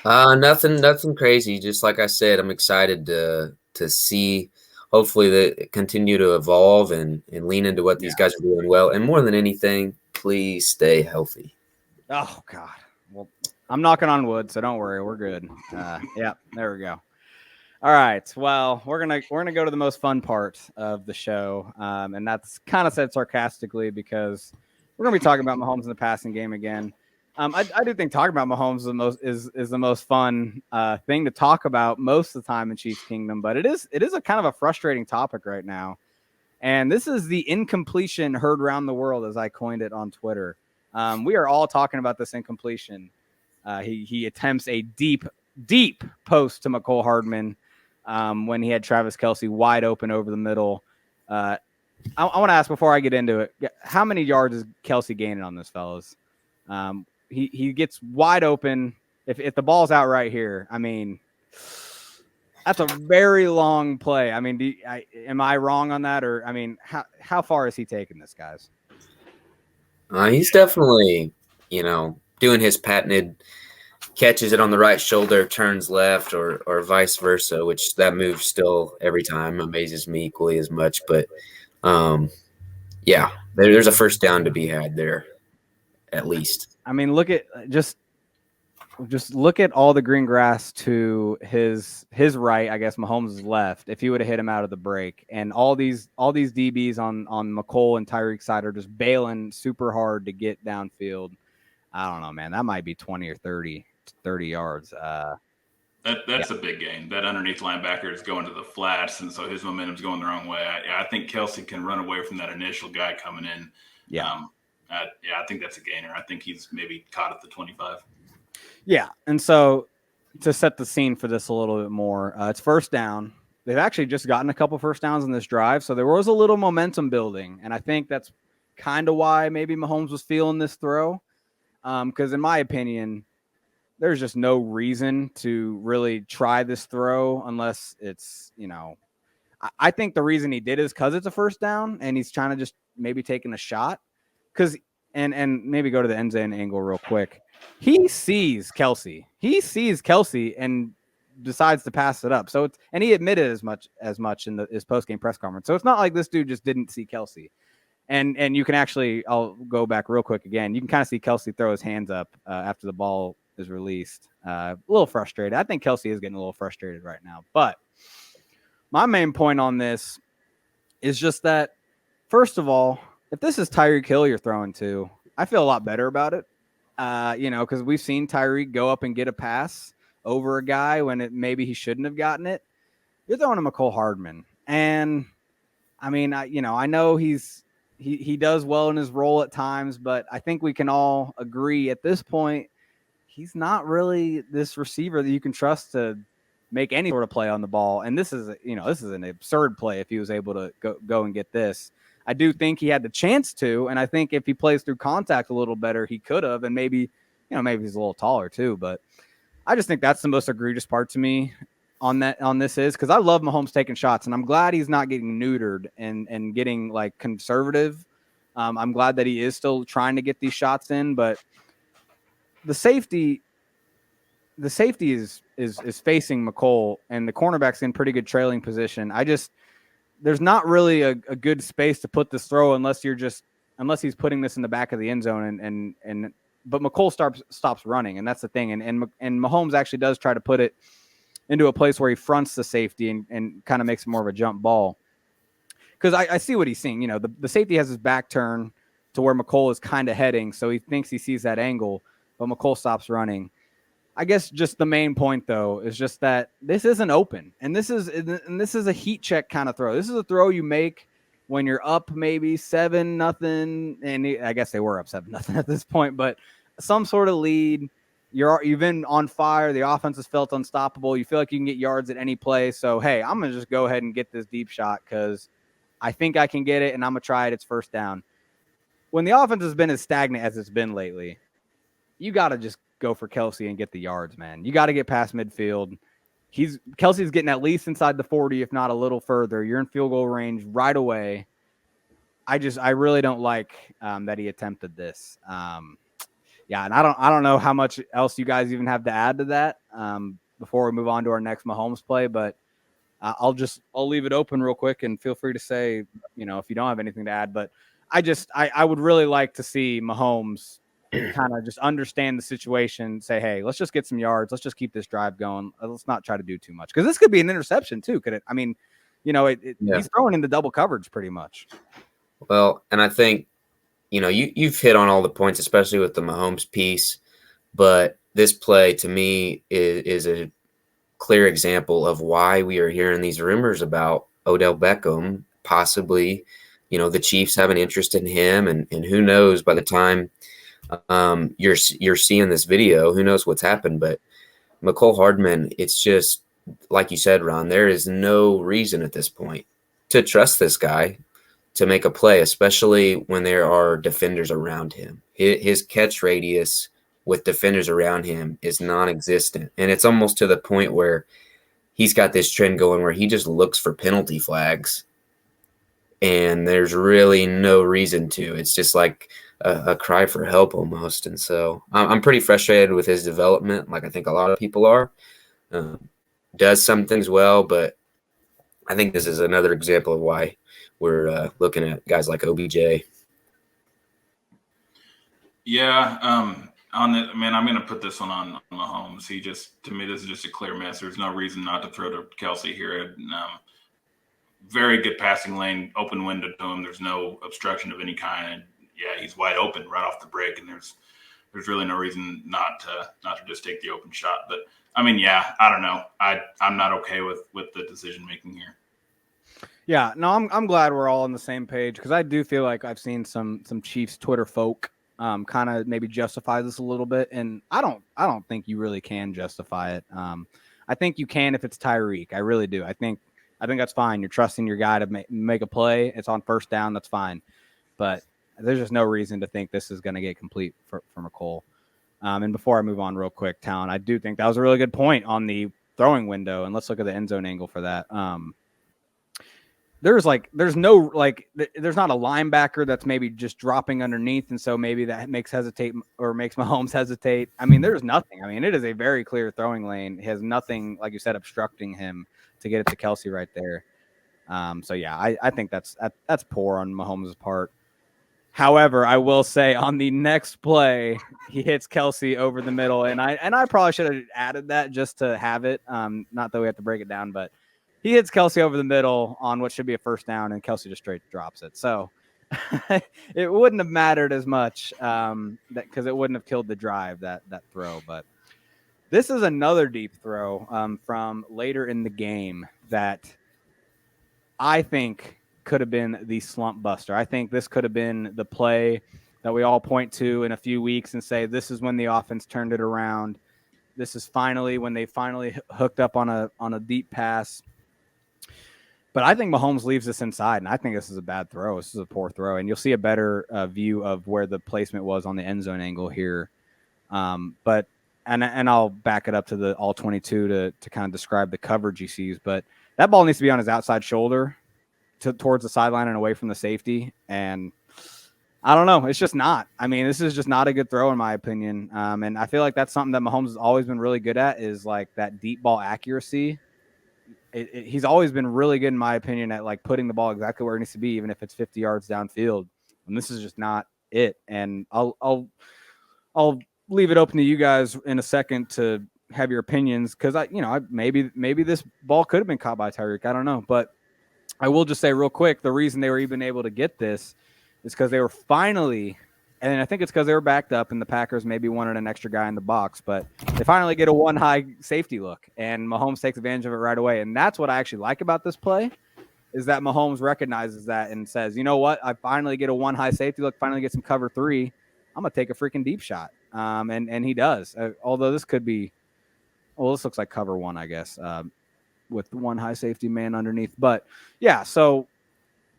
Nothing crazy. Just like I said, I'm excited to see hopefully they continue to evolve and lean into what these guys are doing well. And more than anything, please stay healthy. Oh God. Well, I'm knocking on wood, so don't worry, we're good. Yeah, there we go. All right. Well, we're gonna go to the most fun part of the show, and that's kind of said sarcastically because we're gonna be talking about Mahomes in the passing game again. I do think talking about Mahomes is the most fun thing to talk about most of the time in Chiefs Kingdom, but it is a kind of a frustrating topic right now, and this is the incompletion heard around the world, as I coined it on Twitter. We are all talking about this incompletion. He attempts a deep post to McCole Hardman. When he had Travis Kelce wide open over the middle. I want to ask before I get into it, how many yards is Kelce gaining on this, fellas? He gets wide open. If the ball's out right here, I mean, that's a very long play. I mean, am I wrong on that? Or, I mean, how far is he taking this, guys? He's definitely, doing his patented catches it on the right shoulder, turns left, or vice versa, which that move still every time amazes me equally as much. But, there's a first down to be had there, at least. I mean, look at just look at all the green grass to his right. I guess Mahomes' left. If he would have hit him out of the break, and all these DBs on McCole and Tyreek's side are just bailing super hard to get downfield. I don't know, man. That might be 20 or 30 yards. That's a big gain. That underneath linebacker is going to the flats, and so his momentum's going the wrong way. I think Kelce can run away from that initial guy coming in. Yeah. I think that's a gainer. I think he's maybe caught at the 25. Yeah, and so to set the scene for this a little bit more, it's first down. They've actually just gotten a couple first downs in this drive, so there was a little momentum building, and I think that's kind of why maybe Mahomes was feeling this throw, because in my opinion, there's just no reason to really try this throw unless it's, I think the reason he did is because it's a first down, and he's trying to just maybe taking a shot, because and maybe go to the end zone angle real quick. He sees Kelce, and decides to pass it up. So and he admitted as much in his post game press conference. So it's not like this dude just didn't see Kelce. And you can actually, I'll go back real quick again. You can kind of see Kelce throw his hands up after the ball is released. A little frustrated. I think Kelce is getting a little frustrated right now. But my main point on this is just that, first of all, if this is Tyreek Hill you're throwing to, I feel a lot better about it. Because we've seen Tyreek go up and get a pass over a guy when maybe he shouldn't have gotten it. You're throwing to Mecole Hardman. And, I mean, I know he does well in his role at times, but I think we can all agree at this point, he's not really this receiver that you can trust to make any sort of play on the ball. And this is an absurd play if he was able to go and get this. I do think he had the chance to, and I think if he plays through contact a little better, he could have, and maybe he's a little taller too. But I just think that's the most egregious part to me on this is because I love Mahomes taking shots, and I'm glad he's not getting neutered and getting like conservative. I'm glad that he is still trying to get these shots in, but the safety is facing Mecole, and the cornerback's in pretty good trailing position. There's not really a good space to put this throw unless he's putting this in the back of the end zone but Mecole stops running, and that's the thing. And Mahomes actually does try to put it into a place where he fronts the safety and kind of makes it more of a jump ball. Because I see what he's seeing. The safety has his back turned to where Mecole is kind of heading, so he thinks he sees that angle, but Mecole stops running. I guess just the main point, though, is just that this isn't open, and this is a heat check kind of throw. This is a throw you make when you're up maybe 7-0, and I guess they were up 7-0 at this point, but some sort of lead. You've been on fire. The offense has felt unstoppable. You feel like you can get yards at any play. So, hey, I'm going to just go ahead and get this deep shot because I think I can get it, and I'm going to try it. It's first down. When the offense has been as stagnant as it's been lately, you got to just go for Kelce and get the yards, man. You got to get past midfield. Kelce's getting at least inside the 40, if not a little further. You're in field goal range right away. I really don't like that he attempted this. And I don't know how much else you guys even have to add to that before we move on to our next Mahomes play, but I'll leave it open real quick and feel free to say, if you don't have anything to add, but I would really like to see Mahomes kind of just understand the situation, say, hey, let's just get some yards. Let's just keep this drive going. Let's not try to do too much. Because this could be an interception too, could it? I mean, he's throwing into double coverage pretty much. Well, and I think, you've hit on all the points, especially with the Mahomes piece. But this play, to me, is a clear example of why we are hearing these rumors about Odell Beckham, possibly, the Chiefs have an interest in him. And who knows, by the time you're seeing this video, who knows what's happened. But Mecole Hardman, it's just like you said, Ron, there is no reason at this point to trust this guy to make a play, especially when there are defenders around him. His catch radius with defenders around him is non-existent, and it's almost to the point where he's got this trend going where he just looks for penalty flags, and there's really no reason to. It's just like a cry for help almost. And so I'm pretty frustrated with his development, like I think a lot of people are. Does some things well, but I think this is another example of why we're looking at guys like OBJ. Yeah, I'm going to put this one on Mahomes. To me, this is just a clear mess. There's no reason not to throw to Kelce here. Very good passing lane, open window to him. There's no obstruction of any kind. And yeah, he's wide open right off the break, and there's really no reason not to just take the open shot. But I mean, yeah, I don't know. I'm not okay with the decision making here. Yeah, no, I'm glad we're all on the same page because I do feel like I've seen some Chiefs Twitter folk kind of maybe justify this a little bit, and I don't think you really can justify it. I think you can if it's Tyreek. I really do. I think that's fine. You're trusting your guy to make a play. It's on first down. That's fine. But there's just no reason to think this is going to get complete for Mecole. And before I move on real quick, Talon, I do think that was a really good point on the throwing window, and let's look at the end zone angle for that. there's no there's not a linebacker that's maybe just dropping underneath, and so maybe that makes Mahomes hesitate. I mean, there's nothing. I mean, it is a very clear throwing lane. He has nothing, like you said, obstructing him to get it to Kelsey right there. So yeah, I think that's poor on Mahomes' part. However, I will say on the next play, he hits Kelsey over the middle, and I probably should have added that just to have it. Not that we have to break it down, but he hits Kelsey over the middle on what should be a first down, and Kelsey just straight drops it. So it wouldn't have mattered as much because it wouldn't have killed the drive, that throw. But this is another deep throw from later in the game that I think could have been the slump buster. I think this could have been the play that we all point to in a few weeks and say, this is when the offense turned it around. This is finally when they finally hooked up on a deep pass. But I think Mahomes leaves this inside, and I think this is a bad throw. This is a poor throw, and you'll see a better view of where the placement was on the end zone angle here. But I'll back it up to the all 22 to kind of describe the coverage he sees. But that ball needs to be on his outside shoulder towards the sideline and away from the safety. And I don't know. It's just not. I mean, this is just not a good throw in my opinion. And I feel like that's something that Mahomes has always been really good at, is like that deep ball accuracy. He's always been really good, in my opinion, at like putting the ball exactly where it needs to be, even if it's 50 yards downfield. And this is just not it. And I'll leave it open to you guys in a second to have your opinions, because maybe this ball could have been caught by Tyreek. I don't know, but I will just say real quick, the reason they were even able to get this is because they were finally, and I think it's because they were backed up and the Packers maybe wanted an extra guy in the box, but they finally get a one high safety look, and Mahomes takes advantage of it right away. And that's what I actually like about this play, is that Mahomes recognizes that and says, you know what, I finally get a one high safety look, finally get some cover 3. I'm going to take a freaking deep shot. And he does. Although this could be, this looks like cover 1, I guess, with one high safety man underneath. But yeah, so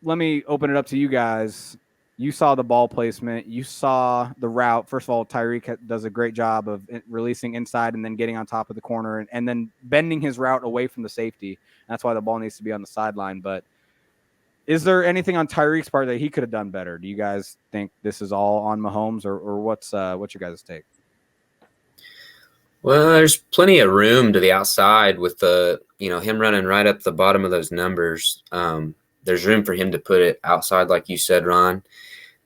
let me open it up to you guys. You saw the ball placement. You saw the route. First of all, Tyreek does a great job of releasing inside and then getting on top of the corner and then bending his route away from the safety. That's why the ball needs to be on the sideline. But is there anything on Tyreek's part that he could have done better? Do you guys think this is all on Mahomes, or what's your guys' take? Well, there's plenty of room to the outside with him running right up the bottom of those numbers. There's room for him to put it outside, like you said, Ron.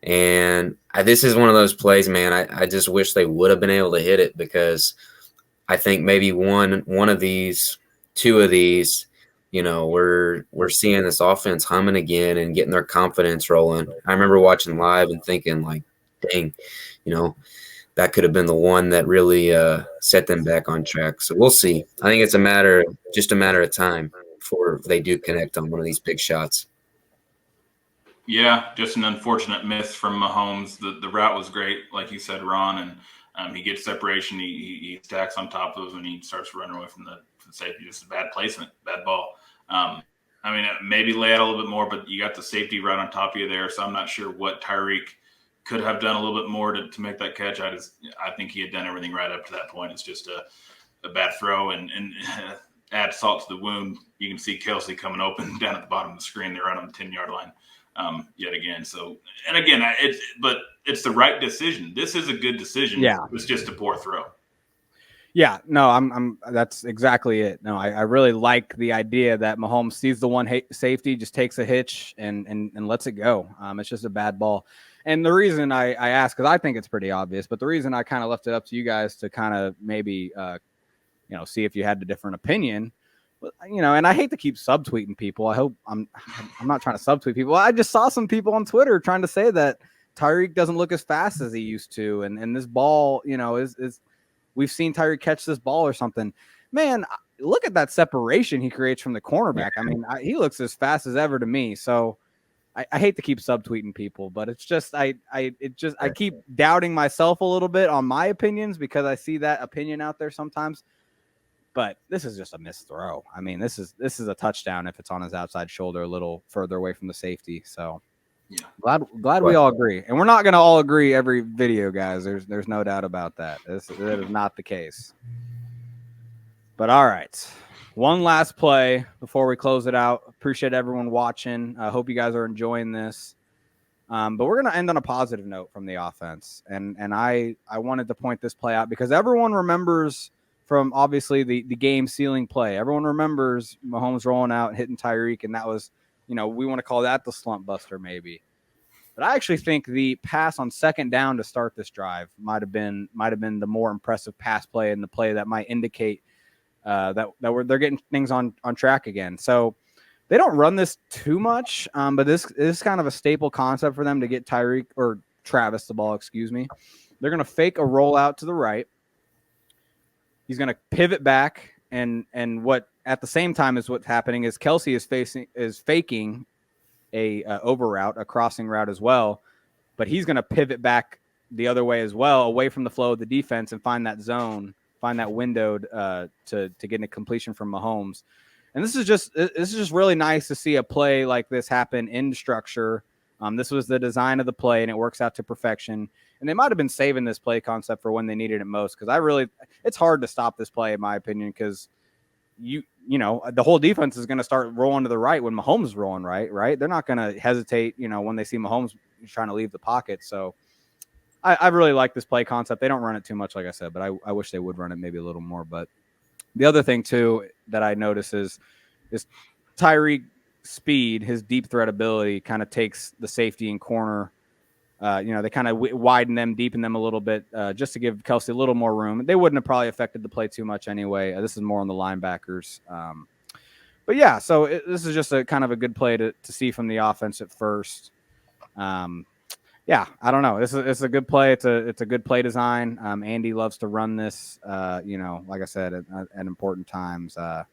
And this is one of those plays, man. I just wish they would have been able to hit it, because I think maybe one of these, 2 of these, we're seeing this offense humming again and getting their confidence rolling. I remember watching live and thinking, like, dang, that could have been the one that really set them back on track. So we'll see. I think it's just a matter of time before they do connect on one of these big shots. Yeah, just an unfortunate miss from Mahomes. The route was great, like you said, Ron, and he gets separation. He stacks on top of those, and he starts running away from the safety. Just a bad placement, bad ball. Maybe lay out a little bit more, but you got the safety right on top of you there, so I'm not sure what Tyreek could have done a little bit more to make that catch. I think he had done everything right up to that point. It's just a bad throw, and add salt to the wound. You can see Kelsey coming open down at the bottom of the screen. They're right on the 10-yard line yet again. So, and again, it's the right decision. This is a good decision. Yeah. It's just a poor throw. Yeah, no, that's exactly it. No, I really like the idea that Mahomes sees the one safety, just takes a hitch and lets it go. It's just a bad ball. And the reason I ask, because I think it's pretty obvious, but the reason I kind of left it up to you guys to kind of maybe, see if you had a different opinion, and I hate to keep subtweeting people. I hope I'm not trying to subtweet people. I just saw some people on Twitter trying to say that Tyreek doesn't look as fast as he used to. And this ball, is we've seen Tyreek catch this ball or something. Man, look at that separation he creates from the cornerback. I mean, he looks as fast as ever to me. So I hate to keep subtweeting people, but it's just I keep doubting myself a little bit on my opinions because I see that opinion out there sometimes. But this is just a missed throw. I mean, this is a touchdown if it's on his outside shoulder a little further away from the safety. So yeah, glad we all agree. And we're not going to all agree every video, guys. There's no doubt about that. That is not the case. But all right, One last play before we close it out. Appreciate everyone watching. I hope you guys are enjoying this. But we're going to end on a positive note from the offense. And I wanted to point this play out because everyone remembers from obviously the game sealing play. Everyone remembers Mahomes rolling out and hitting Tyreek. And that was, we want to call that the slump buster maybe. But I actually think the pass on second down to start this drive might have been the more impressive pass play and the play that might indicate that they're getting things on track again. So they don't run this too much, but this is kind of a staple concept for them to get Tyreek or Travis the ball, excuse me. They're going to fake a rollout to the right. He's going to pivot back, and what at the same time is what's happening is Kelsey is faking a over route, a crossing route as well, but he's going to pivot back the other way as well, away from the flow of the defense and find that zone, find that window to get a completion from Mahomes. And this is just really nice to see a play like this happen in structure. This was the design of the play, and it works out to perfection. And they might have been saving this play concept for when they needed it most, because it's hard to stop this play, in my opinion, because the whole defense is going to start rolling to the right when Mahomes is rolling right? They're not going to hesitate, when they see Mahomes trying to leave the pocket. So I really like this play concept. They don't run it too much, like I said, but I wish they would run it maybe a little more. But the other thing, too, that I notice is Tyreek speed, his deep threat ability kind of takes the safety and corner. They kind of widen them, deepen them a little bit just to give Kelsey a little more room. They wouldn't have probably affected the play too much anyway. This is more on the linebackers. But, yeah, so this is just a kind of a good play to see from the offense at first. Yeah, I don't know. It's a good play. It's a good play design. Andy loves to run this, like I said, at important times. I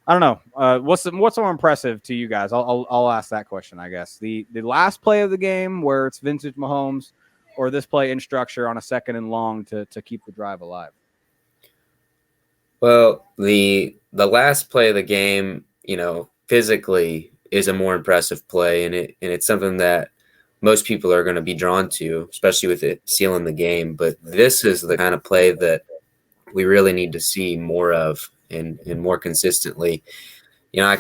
don't know. What's more impressive to you guys? I'll ask that question, I guess. The last play of the game where it's vintage Mahomes, or this play in structure on a second and long to keep the drive alive? Well, the last play of the game, physically is a more impressive play, and it's something that most people are going to be drawn to, especially with it sealing the game. But this is the kind of play that we really need to see more of and more consistently. I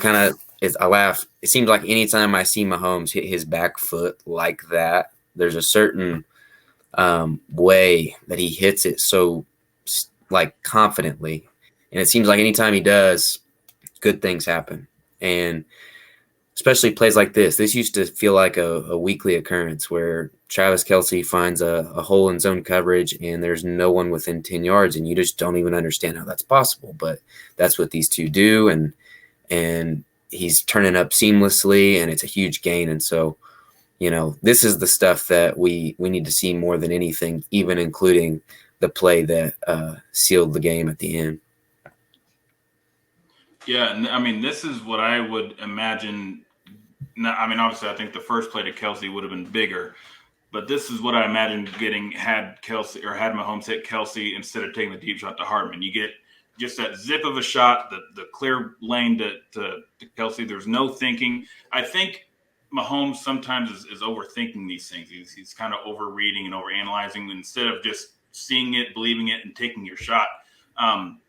laugh. It seems like anytime I see Mahomes hit his back foot like that, there's a certain way that he hits it so confidently. And it seems like anytime he does, good things happen. And especially plays like this. This used to feel like a weekly occurrence where Travis Kelce finds a hole in zone coverage and there's no one within 10 yards, and you just don't even understand how that's possible. But that's what these two do, and he's turning up seamlessly, and it's a huge gain. And so, this is the stuff that we need to see more than anything, even including the play that sealed the game at the end. Yeah, I mean, this is what I would imagine. I mean, obviously, I think the first play to Kelsey would have been bigger, but this is what I imagine had Mahomes hit Kelsey instead of taking the deep shot to Hartman. You get just that zip of a shot, the clear lane to Kelsey. There's no thinking. I think Mahomes sometimes is overthinking these things. He's kind of overreading and overanalyzing instead of just seeing it, believing it, and taking your shot. And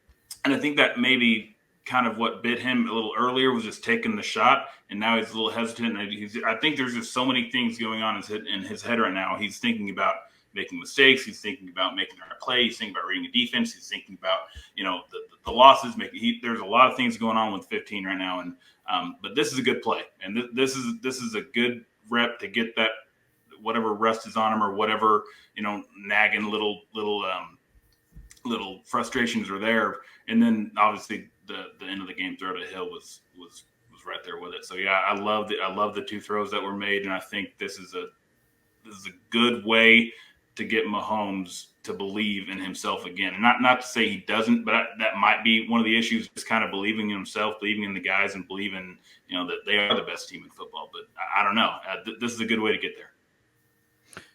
I think that maybe kind of what bit him a little earlier was just taking the shot, and now he's a little hesitant. I think there's just so many things going on in his head right now. He's thinking about making mistakes. He's thinking about making the right play. He's thinking about reading a defense. He's thinking about the losses. There's a lot of things going on with 15 right now, and but this is a good play, and this is a good rep to get that whatever rust is on him or whatever nagging little frustrations are there, and then obviously the end of the game throw to Hill was right there with it. So yeah, I love the two throws that were made, and I think this is a good way to get Mahomes to believe in himself again. And not to say he doesn't, but that might be one of the issues, just kind of believing in himself, believing in the guys, and believing that they are the best team in football. But I don't know. This is a good way to get there.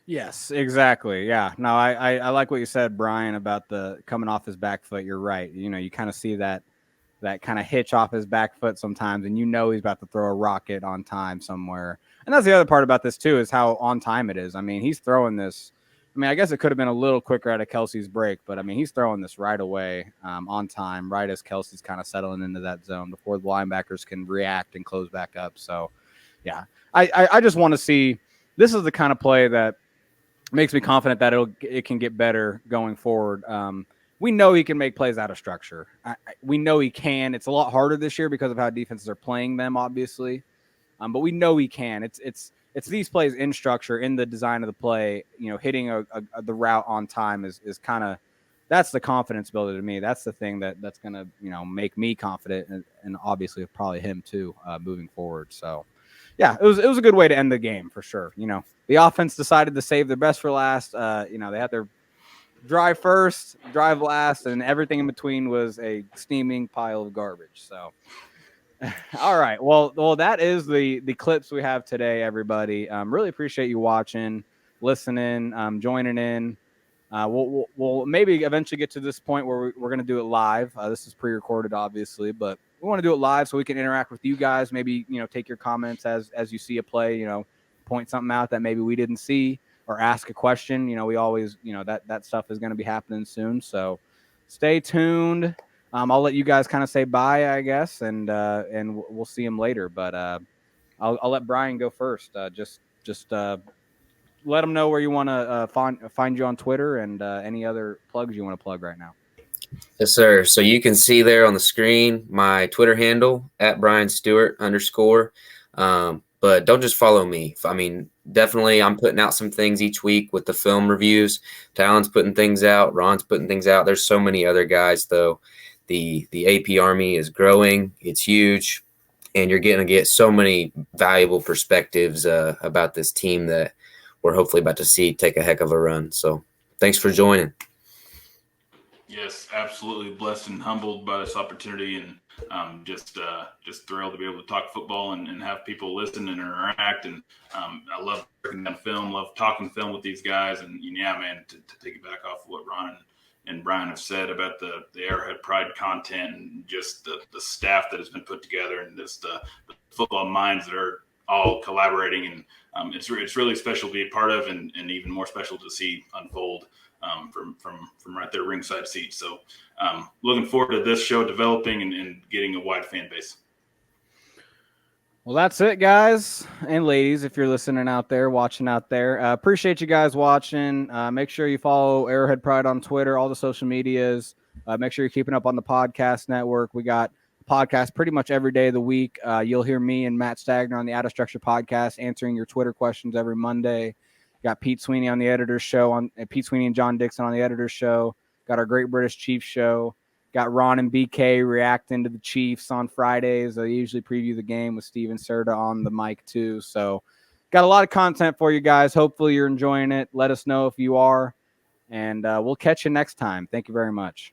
Yes, exactly. Yeah. No, I like what you said, Brian, about the coming off his back foot. You're right. You kind of see that kind of hitch off his back foot sometimes, and he's about to throw a rocket on time somewhere. And that's the other part about this too, is how on time it is. I mean, he's throwing this. I guess it could have been a little quicker out of Kelsey's break, but he's throwing this right away on time, right as Kelsey's kind of settling into that zone before the linebackers can react and close back up. So, yeah, I just want to see. This is the kind of play that makes me confident that it can get better going forward. We know he can make plays out of structure. We know he can. It's a lot harder this year because of how defenses are playing them, obviously. But we know he can. It's these plays in structure, in the design of the play. Hitting the route on time is kind of, that's the confidence builder to me. That's the thing that's gonna make me confident, and obviously probably him too moving forward. So yeah, it was a good way to end the game for sure. The offense decided to save their best for last. They had their drive first, drive last, and everything in between was a steaming pile of garbage. So, all right. Well, that is the clips we have today, everybody. Really appreciate you watching, listening, joining in. We'll maybe eventually get to this point where we're going to do it live. This is pre-recorded, obviously, but we want to do it live so we can interact with you guys. Maybe, take your comments as you see a play, point something out that maybe we didn't see, or ask a question. We always, that stuff is going to be happening soon. So stay tuned. I'll let you guys kind of say bye, I guess, and we'll see him later. But I'll let Bryan go first. Just let them know where you want to find you on Twitter, and any other plugs you want to plug right now. Yes, sir. So you can see there on the screen my Twitter handle at Bryan Stewart _. But don't just follow me. Definitely I'm putting out some things each week with the film reviews. Talon's putting things out. Ron's putting things out. There's so many other guys, though. The AP Army is growing. It's huge. And you're going to get so many valuable perspectives about this team that we're hopefully about to see take a heck of a run. So thanks for joining. Yes, absolutely blessed and humbled by this opportunity, and just thrilled to be able to talk football and have people listen and interact. And I love breaking down film, love talking film with these guys. And yeah, man, to take it back off of what Ron and Bryan have said about the Arrowhead Pride content, and just the staff that has been put together, and just the football minds that are all collaborating. And it's really special to be a part of, and even more special to see unfold from right there ringside seat. So looking forward to this show developing and getting a wide fan base. Well, that's it, guys and ladies. If you're listening out there, watching out there, appreciate you guys watching. Make sure you follow Arrowhead Pride on Twitter, all the social medias. Make sure you're keeping up on the podcast network. We got a podcast pretty much every day of the week. You'll hear me and Matt Stagner on the Out of Structure podcast answering your Twitter questions every Monday. Got Pete Sweeney on the editor's show, Pete Sweeney and John Dixon on the editor's show. Got our Great British Chiefs show. Got Ron and BK reacting to the Chiefs on Fridays. They usually preview the game with Steven Serta on the mic too. So got a lot of content for you guys. Hopefully you're enjoying it. Let us know if you are, and we'll catch you next time. Thank you very much.